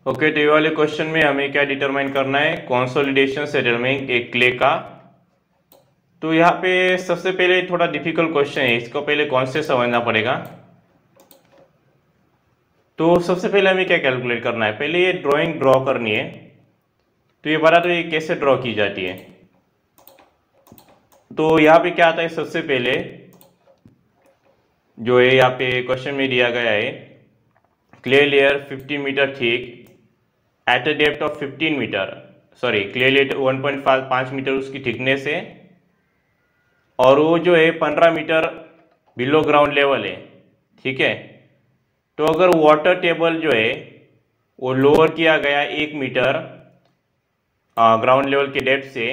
Okay, तो ये वाले क्वेश्चन में हमें क्या डिटरमाइन करना है, कंसोलिडेशन सेटलमेंट एक क्ले का। तो यहाँ पे सबसे पहले थोड़ा डिफिकल्ट क्वेश्चन है, इसको पहले कौन से समझना पड़ेगा। तो सबसे पहले हमें क्या कैलकुलेट करना है, पहले ये ड्राइंग ड्रॉ करनी है। तो ये बता, तो ये कैसे ड्रॉ की जाती है। तो यहाँ पे क्या आता है, सबसे पहले जो है यहाँ पे क्वेश्चन में दिया गया है, clay layer 15 metre thick at a depth of 15 metre, sorry clay layer 1.5 metre उसकी थिकनेस है, और वो जो है 15 मीटर बिलो ग्राउंड लेवल है। ठीक है, तो अगर वाटर टेबल जो है वो लोअर किया गया 1 मीटर ग्राउंड लेवल के डेप्थ से,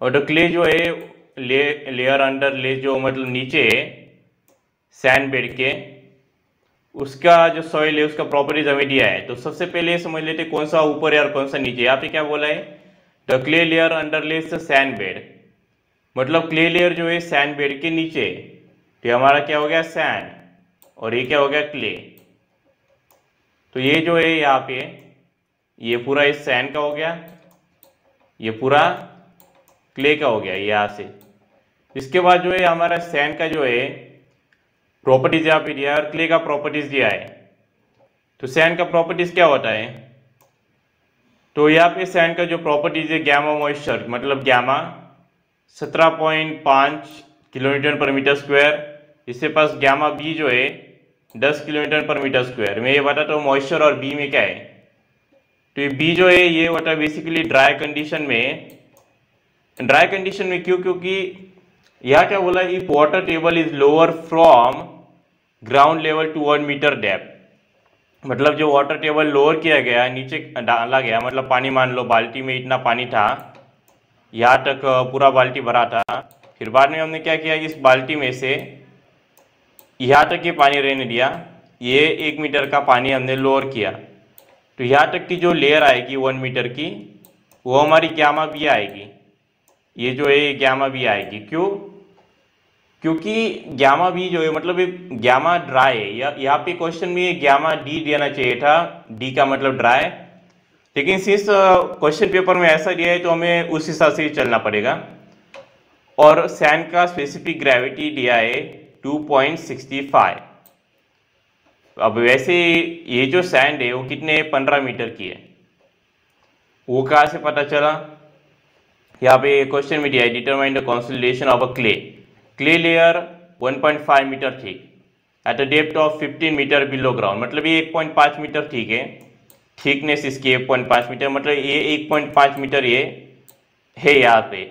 और तो क्ले जो है लेयर अंडर ले जो मतलब नीचे है सैंड बेड के, उसका जो सॉइल है उसका प्रॉपर्टीज हमें दिया है। तो सबसे पहले समझ लेते कौन सा ऊपर है और कौन सा नीचे। यहाँ पे क्या बोला है, the clay layer under less sand bed, मतलब क्ले लेयर जो है सैंड बेड के नीचे। तो ये हमारा क्या हो गया, सैंड, और ये क्या हो गया, क्ले। तो ये जो है यहाँ पे ये पूरा इस सैंड का हो गया, ये पूरा क्ले का हो गया यहाँ से। इसके बाद जो है हमारा सैंड का जो है प्रॉपर्टीज यहाँ पे दिया है और क्ले का प्रॉपर्टीज दिया है। तो सैंड का प्रॉपर्टीज क्या होता है, तो यहाँ पे सैंड का जो प्रॉपर्टीज है गैमा मॉइस्चर, मतलब गैमा 17.5 किलोमीटर पर मीटर स्क्वायर। इसके पास गैमा बी जो है 10 किलोमीटर पर मीटर स्क्वायर। मैं ये बताता हूँ मॉइस्चर और बी में क्या है। तो ये बी जो है ये होता है बेसिकली ड्राई कंडीशन में। ड्राई कंडीशन में क्यों, क्योंकि यहाँ क्या बोला, if water table is lower from ground level to 1 metre depth, मतलब जो वाटर टेबल लोअर किया गया, नीचे डाला गया, मतलब पानी मान लो बाल्टी में इतना पानी था, यहाँ तक पूरा बाल्टी भरा था। फिर बाद में हमने क्या किया, इस बाल्टी में से यहाँ तक ये पानी रहने दिया, ये 1 मीटर का पानी हमने लोअर किया। तो यहाँ तक की जो लेयर आएगी 1 मीटर की, वो हमारी गैमा बी आएगी। ये जो है गैमा बी आएगी। क्यों, क्योंकि गैमा बी जो है मतलब गैमा ड्राई है। यहाँ पे क्वेश्चन में ये गैमा डी देना चाहिए था, डी का मतलब ड्राई, लेकिन सिंस क्वेश्चन पेपर में ऐसा दिया है तो हमें उस हिसाब से ही चलना पड़ेगा। और सैंड का स्पेसिफिक ग्रेविटी दिया है 2.65। अब वैसे ये जो सैंड है वो कितने 15 मीटर की है, वो कहाँ से पता चला। यहाँ पे क्वेश्चन में दिया है determine the consolidation of a clay layer 1.5 metre thick at a depth of 15 metre below ground, मतलब ये 1.5 मीटर थिक है, थिकनेस इसकी 1.5 मीटर, मतलब ये 1.5 मीटर ये है यहाँ पे,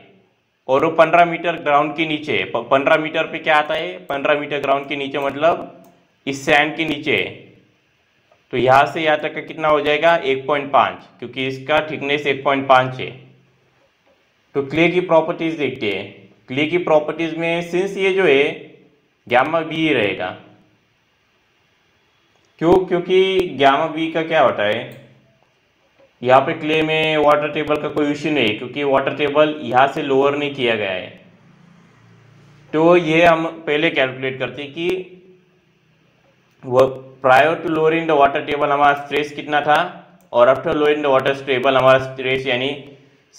और वो 15 मीटर ग्राउंड के नीचे है। 15 मीटर पे क्या आता है, 15 मीटर ग्राउंड के नीचे मतलब इस सैंड के नीचे है। तो यहाँ से यहाँ तक का कितना हो जाएगा, 1.5, क्योंकि इसका थिकनेस 1.5 है। तो क्ले की प्रॉपर्टीज देखते हैं। क्ले की प्रॉपर्टीज में सिंस ये जो है गैमा बी रहेगा। क्यों, क्योंकि गैमा बी का क्या होता है, यहाँ पे क्ले में वाटर टेबल का कोई इश्यू नहीं, क्योंकि वाटर टेबल यहाँ से लोअर नहीं किया गया है। तो ये हम पहले कैलकुलेट करते हैं कि वो prior to lowering the water table हमारा स्ट्रेस कितना था, और after lowering the water table हमारा स्ट्रेस यानी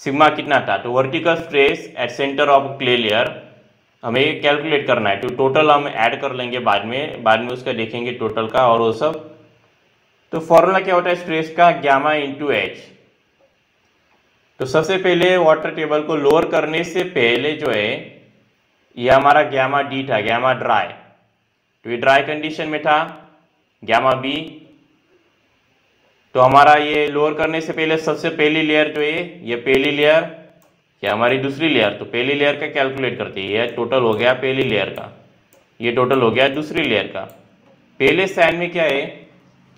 सिग्मा कितना था। तो vertical stress at centre of clay layer हमें कैलकुलेट करना है। तो टोटल हम ऐड कर लेंगे बाद में उसका देखेंगे टोटल का और वो सब। तो फॉर्मूला क्या होता है स्ट्रेस का, गैमा इंटू एच। तो सबसे पहले वाटर टेबल को लोअर करने से पहले जो है ये हमारा गैमा डी था, गैमा ड्राई। तो ये ड्राई कंडीशन में था गैमा बी। तो हमारा ये लोअर करने से पहले सबसे पहली लेयर जो है ये पहली लेयर, या हमारी दूसरी लेयर, तो पहली लेयर का कैलकुलेट करते हैं। ये टोटल हो गया पहली लेयर का, ये टोटल हो गया दूसरी लेयर का। पहले सैंड में क्या है,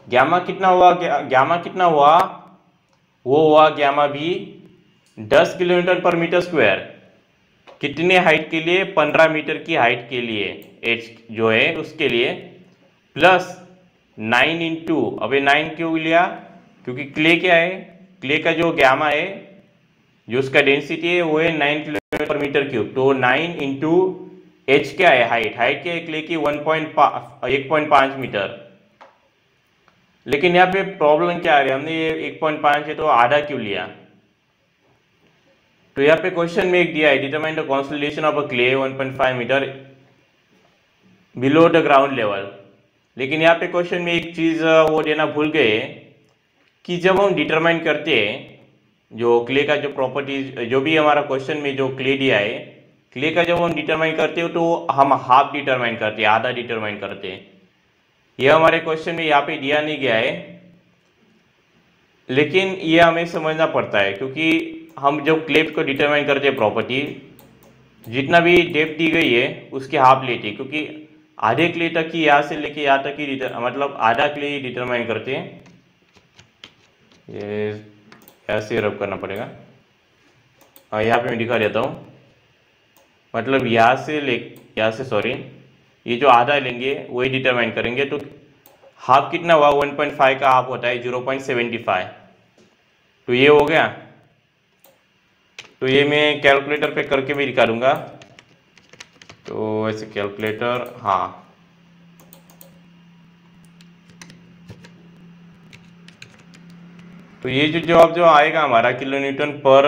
गैमा कितना हुआ, गैमा कितना हुआ, वो हुआ गैमा बी 10 किलोमीटर पर मीटर स्क्वायर। कितने हाइट के लिए, 15 मीटर की हाइट के लिए, एच जो है उसके लिए, प्लस 9 इंटू, अबे 9 क्यों लिया, क्योंकि क्ले क्या है, क्ले का जो गैमा है जो उसका डेंसिटी है वो है 9 किलोमीटर पर मीटर क्यूब। तो 9 इंटू एच क्या है, हाइट क्या है क्ले की 1.5 मीटर। लेकिन यहाँ पे प्रॉब्लम क्या आ रही है, हमने ये 1.5 है तो आधा क्यों लिया। तो यहाँ पे क्वेश्चन में एक दिया है, determine the consolidation of a clay 1.5 metre below the ground level. लेकिन यहाँ पे क्वेश्चन में एक चीज वो देना भूल गए कि जब हम डिटरमाइन करते हैं जो क्ले का जो प्रॉपर्टीज, जो भी हमारा क्वेश्चन में जो क्ले दिया है, क्ले का जब हम डिटरमाइन करते हो तो हम हाफ डिटरमाइन करते हैं, आधा डिटरमाइन करते हैं। यह हमारे क्वेश्चन में यहाँ पे दिया नहीं गया है, लेकिन ये हमें समझना पड़ता है क्योंकि हम जब क्ले को डिटरमाइन करते हैं प्रॉपर्टी, जितना भी डेप्थ दी गई है उसके हाफ लेते हैं, क्योंकि आधे क्ले तक ही यहाँ से लेके यहाँ तक ही मतलब आधा क्ले ही डिटरमाइन करते हैं। ये ऐसे रब करना पड़ेगा, हाँ यहाँ पे मैं दिखा देता हूँ। मतलब यहाँ से सॉरी, ये जो आधा लेंगे वही डिटरमाइन करेंगे। तो हाफ कितना हुआ, 1.5 का हाफ होता है 0.75। तो ये हो गया। तो ये मैं कैलकुलेटर पे करके भी दिखा दूंगा। तो ऐसे कैलकुलेटर, हाँ तो ये जो जवाब जो आएगा हमारा किलोन्यूटन पर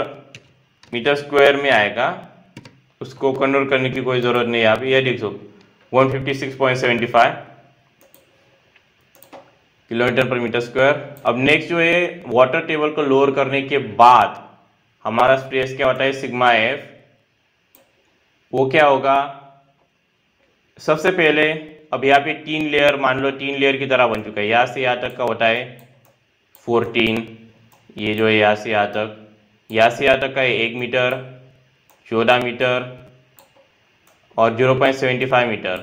मीटर स्क्वायर में आएगा, उसको कन्वर्ट करने की कोई ज़रूरत नहीं है। आप ये देख सकते 156.75 किलोमीटर पर मीटर स्क्वायर। अब नेक्स्ट जो है, वाटर टेबल को लोअर करने के बाद हमारा स्ट्रेस क्या होता है, सिग्मा एफ। वो क्या होगा, सबसे पहले अब यहाँ पे 3 लेयर, मान लो 3 लेयर की तरह बन चुका है। यहाँ से यहाँ तक का होता है 14, ये जो है यहाँ से यहाँ तक का है 1 मीटर, 14 मीटर और 0.75 मीटर।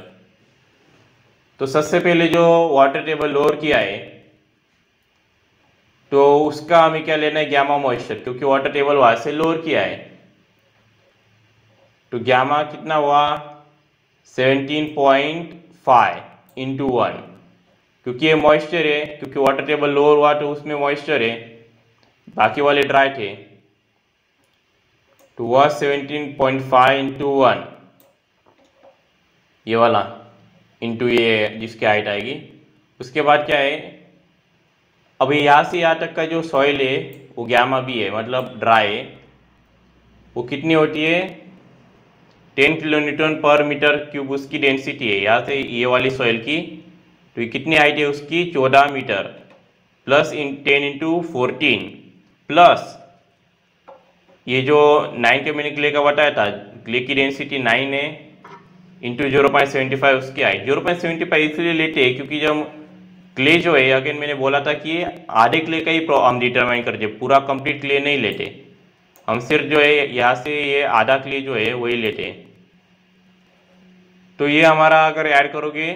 तो सबसे पहले जो वाटर टेबल लोअर किया है तो उसका हमें क्या लेना है, गैमा मॉइस्चर, क्योंकि वाटर टेबल वहां से लोअर किया है। तो गैमा कितना हुआ 17.5 इंटू 1, क्योंकि ये मॉइस्चर है, क्योंकि वाटर टेबल लोअर हुआ तो उसमें मॉइस्चर है, बाकी वाले ड्राई थे। तो वह 17.5 इंटू 1, ये वाला इंटू ये जिसकी हाइट आएगी। उसके बाद क्या है, अभी यहाँ से यहाँ तक का जो सॉइल है वो गैमा भी है, मतलब ड्राई है। वो कितनी होती है, 10 किलोन्यूटन पर मीटर क्यूब उसकी डेंसिटी है यहाँ से ये वाली सॉइल की। तो ये कितनी हाइट है उसकी, 14 मीटर प्लस 10 इंटू 14 प्लस ये जो 9 के मैंने क्ले का बताया था, क्ले की डेंसिटी 9 है इंटू 0.75 उसकी हाइट। 0.75 इसलिए लेते हैं क्योंकि जब क्ले जो है, अगेन मैंने बोला था कि आधे क्ले का ही हम डिटरमाइन करते, पूरा कंप्लीट क्ले नहीं लेते हम, सिर्फ जो है यहाँ से ये आधा क्ले जो है वही लेते हैं। तो ये हमारा अगर ऐड करोगे,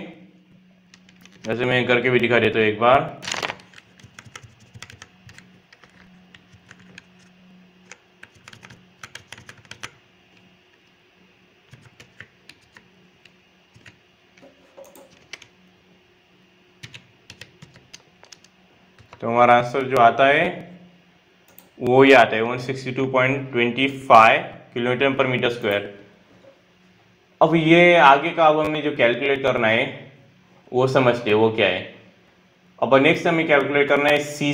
वैसे मैं करके भी दिखा देता हूँ एक बार। तो हमारा आंसर जो आता है वो ये आता है 162.25 किलोमीटर पर मीटर स्क्वायर। अब ये आगे का अब हमें जो कैलकुलेट करना है वो समझते हैं वो क्या है। अब नेक्स्ट हमें कैलकुलेट करना है सी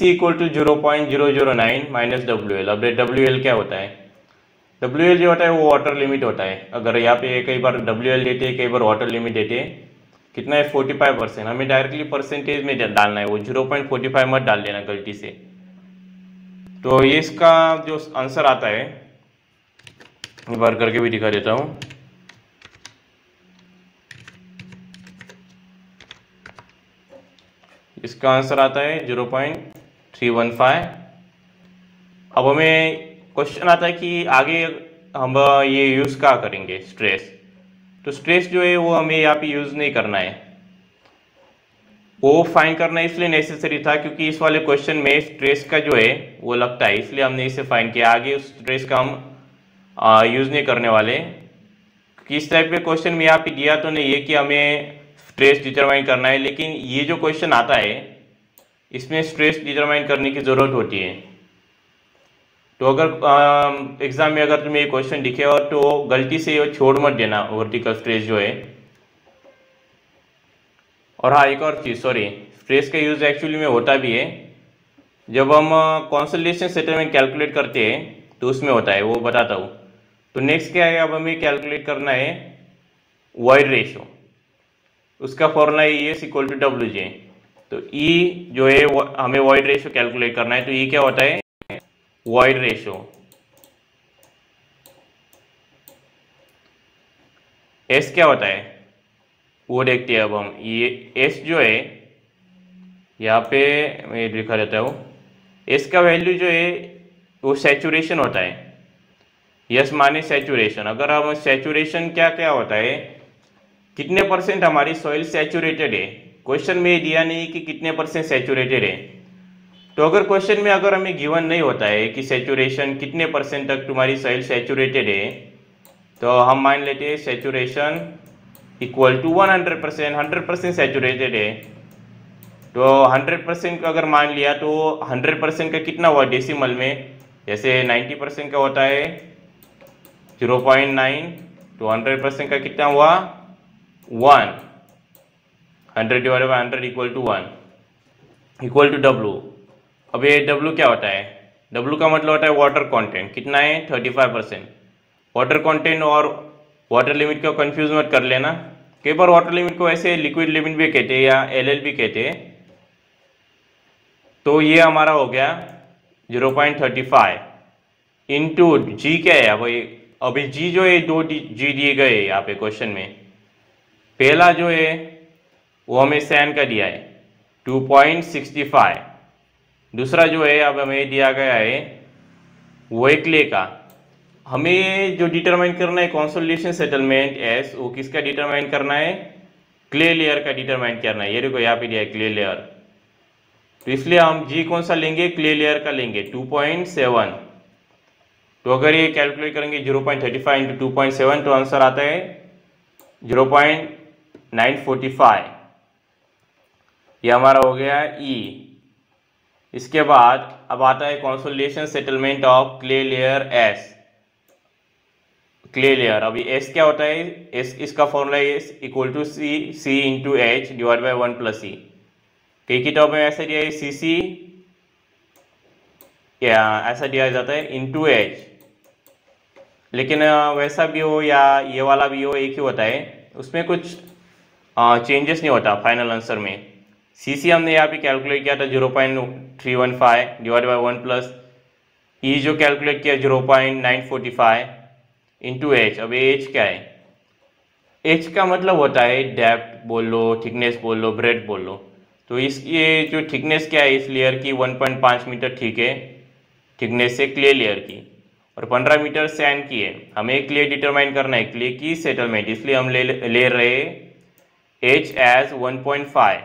इक्वल टू 0.009 माइनस WL। अब WL क्या होता है, WL जो होता है वो वाटर लिमिट होता है। अगर यहाँ पे कई बार WL देते हैं, कई बार वाटर लिमिट देते हैं। कितना है 45%, हमें डायरेक्टली परसेंटेज में डालना है, वो 0.45 मत डाल देना गलती से। तो ये इसका जो आंसर आता है, एक बार करके भी दिखा देता हूँ। इसका आंसर आता है 0.315। अब हमें क्वेश्चन आता है कि आगे हम ये यूज़ क्या करेंगे, स्ट्रेस। तो स्ट्रेस जो है वो हमें यहाँ पे यूज़ नहीं करना है, वो फाइंड करना इसलिए नेसेसरी था क्योंकि इस वाले क्वेश्चन में स्ट्रेस का जो है वो लगता है, इसलिए हमने इसे फाइंड किया। आगे उस स्ट्रेस का हम यूज़ नहीं करने वाले, क्योंकि इस टाइप के क्वेश्चन में यहाँ पे दिया तो नहीं है कि हमें स्ट्रेस डिटरमाइन करना है, लेकिन ये जो क्वेश्चन आता है इसमें स्ट्रेस डिटरमाइन करने की ज़रूरत होती है। तो अगर एग्जाम में अगर तुम्हें ये क्वेश्चन दिखे और तो गलती से छोड़ मत देना वर्टिकल स्ट्रेस जो है। और हाँ, एक और चीज़, सॉरी, फ्रेस का यूज़ एक्चुअली में होता भी है जब हम कंसोलिडेशन सेटलमेंट कैलकुलेट करते हैं, तो उसमें होता है, वो बताता हूँ। तो नेक्स्ट क्या है, अब हमें कैलकुलेट करना है वॉइड रेशो। उसका फॉर्मूला है E equal to W J. तो E जो है हमें वॉइड रेशो कैलकुलेट करना है, तो E क्या होता है, वॉइड रेशो। S क्या होता है वो देखते हैं अब हम। ये S जो है यहाँ पे मैं लिखा रहता हूँ, S का वैल्यू जो है वो सैचुरेशन होता है। यस माने सैचुरेशन। अगर हम सैचुरेशन क्या क्या होता है, कितने परसेंट हमारी सॉइल सैचुरेटेड है, क्वेश्चन में ये दिया नहीं कि कितने परसेंट सैचुरेटेड है। तो अगर क्वेश्चन में अगर हमें गिवन नहीं होता है कि सैचुरेशन कितने परसेंट तक तुम्हारी सॉइल सैचुरेटेड है, तो हम मान लेते हैं सैचुरेशन इक्वल टू 100%, 100% सैचुरेटेड है। तो 100% का अगर मान लिया तो 100% का कितना हुआ डेसिमल में, जैसे 90% का होता है 0.9, तो 100% का कितना हुआ 1, 100 divided by 100 equal to 1 equal to W. अब ये डब्लू क्या होता है, डब्लू का मतलब होता है वाटर कंटेंट, कितना है 35%। वाटर कंटेंट और वाटर लिमिट को कंफ्यूज मत कर लेना, कई बार वाटर लिमिट को ऐसे लिक्विड लिमिट भी कहते हैं या एल भी कहते हैं। तो ये हमारा हो गया 0.35 इंटू जी क्या है, अभी जी जो है 2 जी दिए गए यहाँ पे क्वेश्चन में। पहला जो है वो हमें सैन का दिया है 2.65, दूसरा जो है अब हमें दिया गया है वो है क्ले का। हमें जो डिटरमाइन करना है कंसोलिडेशन सेटलमेंट एस, वो किसका डिटरमाइन करना है, क्ले लेयर का डिटरमाइन करना है। ये देखो यहाँ पे दिया है क्ले लेयर, तो इसलिए हम जी कौन सा लेंगे, क्ले लेयर का लेंगे 2.7। तो अगर ये कैलकुलेट करेंगे 0.35 इंटू 2.7 तो आंसर आता है 0.945। ये हमारा हो गया ई। इसके बाद अब आता है consolidation settlement of clay layer S, clay layer. अभी एस क्या होता है, एस इसका formula S equal to C into H divide by 1 plus C. कई किताब में ऐसा दिया है सी या ऐसा दिया जाता है इंटू एच, लेकिन वैसा भी हो या ये वाला भी हो एक ही होता है, उसमें कुछ चेंजेस नहीं होता फाइनल आंसर में। सी हमने यहाँ पे कैलकुलेट किया था 0.315 डिवाइड बाई 1 प्लस ई जो कैलकुलेट किया 0.945 इंटू एच। अब एच क्या है, एच का मतलब होता है डेप्थ बोल लो, थिकनेस बोल लो, ब्रेड बोल लो। तो इस ये जो थिकनेस क्या है इस लेयर की 1.5 मीटर ठीक है, थिकनेस है क्ले लेयर की, और 15 मीटर सैंड की है। हमें क्ले डिटरमाइन करना है, क्ले की सेटलमेंट, इसलिए हम ले रहे H as 1.5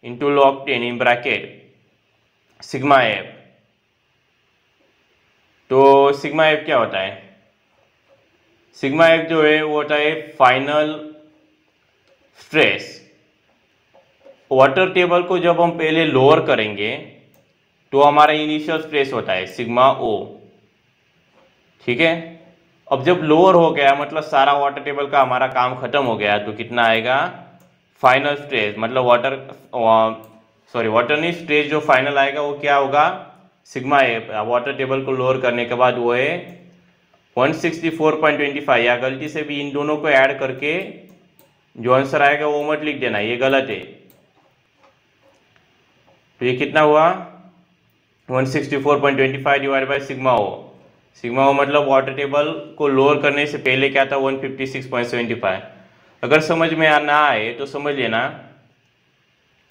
into log 10 in bracket sigma F. तो सिग्मा एफ क्या होता है, सिग्मा एफ जो है वो होता है फाइनल स्ट्रेस। वाटर टेबल को जब हम पहले लोअर करेंगे तो हमारा इनिशियल स्ट्रेस होता है सिग्मा ओ, ठीक है। अब जब लोअर हो गया मतलब सारा वाटर टेबल का हमारा काम खत्म हो गया, तो कितना आएगा फाइनल स्ट्रेस, मतलब वाटर नहीं, स्ट्रेस जो फाइनल आएगा वो क्या होगा सिग्मा ए। वाटर टेबल को लोअर करने के बाद वो है 164.25। या गलती से भी इन दोनों को ऐड करके जो आंसर आएगा वो मत लिख देना, ये गलत है। तो ये कितना हुआ 164.25 divide by sigma O. Sigma O मतलब वाटर टेबल को लोअर करने से पहले क्या था 156.75। अगर समझ में ना आए तो समझ लेना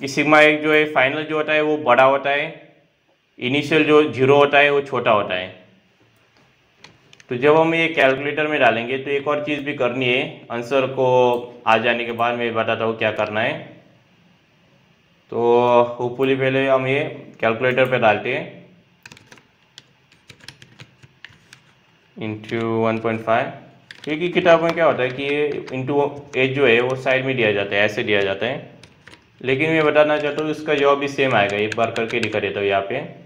कि सिग्मा एक जो है फाइनल जो होता है वो बड़ा होता है, इनिशियल जो जीरो होता है वो छोटा होता है। तो जब हम ये कैलकुलेटर में डालेंगे तो एक और चीज़ भी करनी है, आंसर को आ जाने के बाद मैं बताता हूँ क्या करना है। तो होपफुली पहले हम ये कैलकुलेटर पे डालते हैं इंटू 1.5, क्योंकि किताब में क्या होता है कि ये इंटू एच जो है वो साइड में दिया जाता है, ऐसे दिया जाता है। लेकिन मैं बताना चाहता हूँ इसका जवाब भी सेम आएगा, एक बार करके दिखा देता हूँ यहाँ पे।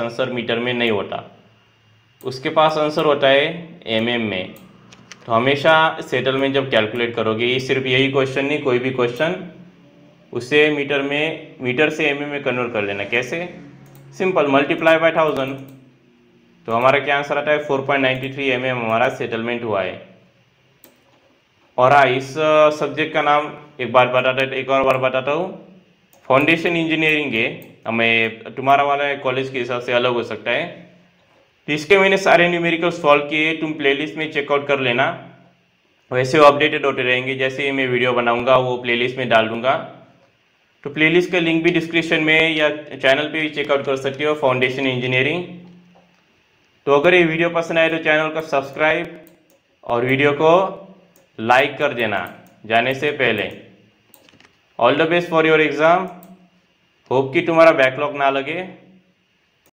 आंसर मीटर में नहीं होता, उसके पास आंसर होता है एमएम में। तो हमेशा सेटलमेंट जब कैलकुलेट करोगे, ये सिर्फ यही क्वेश्चन नहीं, कोई भी क्वेश्चन उसे मीटर से एमएम में कन्वर्ट कर लेना। कैसे? Simple, multiply by 1000। तो हमारा क्या आंसर आता है? 4.93 एमएम हमारा सेटलमेंट हुआ है। और हाँ, इस सब्जेक्ट का नाम एक और बार बताता हूँ, फाउंडेशन इंजीनियरिंग है। हमें तुम्हारा वाला कॉलेज के हिसाब से अलग हो सकता है। तो इसके मैंने सारे न्यूमेरिकल सॉल्व किए, तुम प्लेलिस्ट में चेकआउट कर लेना। वैसे वो अपडेटेड होते रहेंगे, जैसे ही मैं वीडियो बनाऊंगा वो प्लेलिस्ट में डाल दूंगा। तो प्लेलिस्ट का लिंक भी डिस्क्रिप्शन में या चैनल पे भी चेकआउट कर सकते हो, फाउंडेशन इंजीनियरिंग। तो अगर ये वीडियो पसंद आए तो चैनल को सब्सक्राइब और वीडियो को लाइक कर देना जाने से पहले। All the best for your exam. Hope कि तुम्हारा बैकलॉग ना लगे।